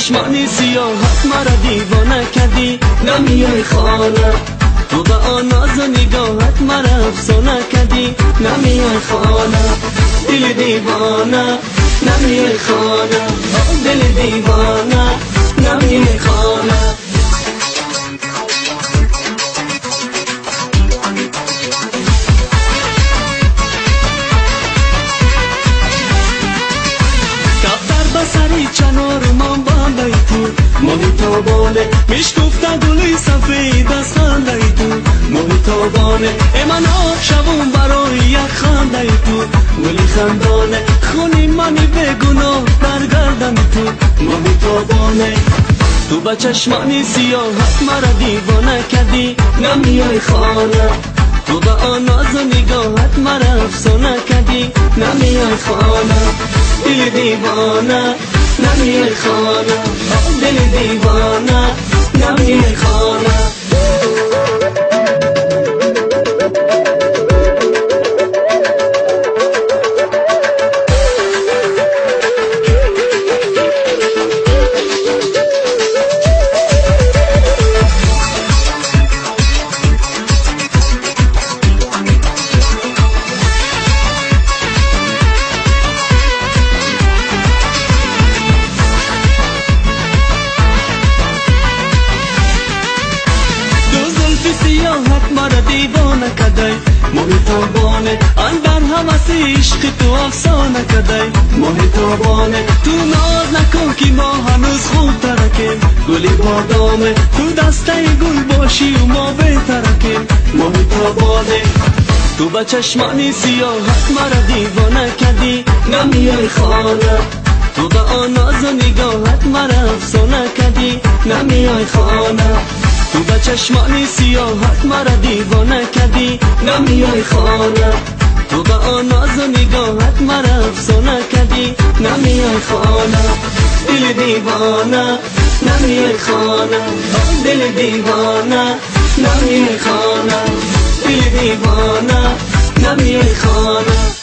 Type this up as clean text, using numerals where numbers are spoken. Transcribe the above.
چشمانی سیاهت مرا دیوانه کردی، نمیای خانه. تو به آن ناز و نگاهت مرا افسانه کردی، نمیای خانه. دل دیوانه نمیای خانه، دل دیوانه نمیای خانه. سری چنار من باندای تو محتابانه، میشکفته گلی سفید از خنده تو محتابانه. من شبون برای یک خنده تو گلی خندانه، خونی منی بگناه برگردن تو محتابانه. تو به چشمانی سیاهت مرا دیوانه کردی، نمیای خانه. تو به آن ناز و نگاهت مرا افسانه کردی، نمیای خانه. دل دیوانه نمیای خانه، دل دیوانه نمیای خانه. سیاحت مرا دیوانه کدی محتابانه، اندر همه عشق تو افسانه کدی محتابانه. تو ناز نکن که ما هنوز خوب ترکیم، گلی بادامه تو دسته گل باشی و ما بهترکیم محتابانه. تو به چشمانی سیاحت مرا دیوانه کدی، نمیای خانه. تو به آن ناز و نگاهت مرا افسانه کدی، نمیای خانه. تو به چشمانی سیاهت مرا دیوانه کردی، نمیای خانه. تو به آن ناز و نگاهت مرا افسانه کردی، نمیای خانه. دل دیوانه نمیای خانه، دل دیوانه نمیای خانه، دل دیوانه نمیای خانه.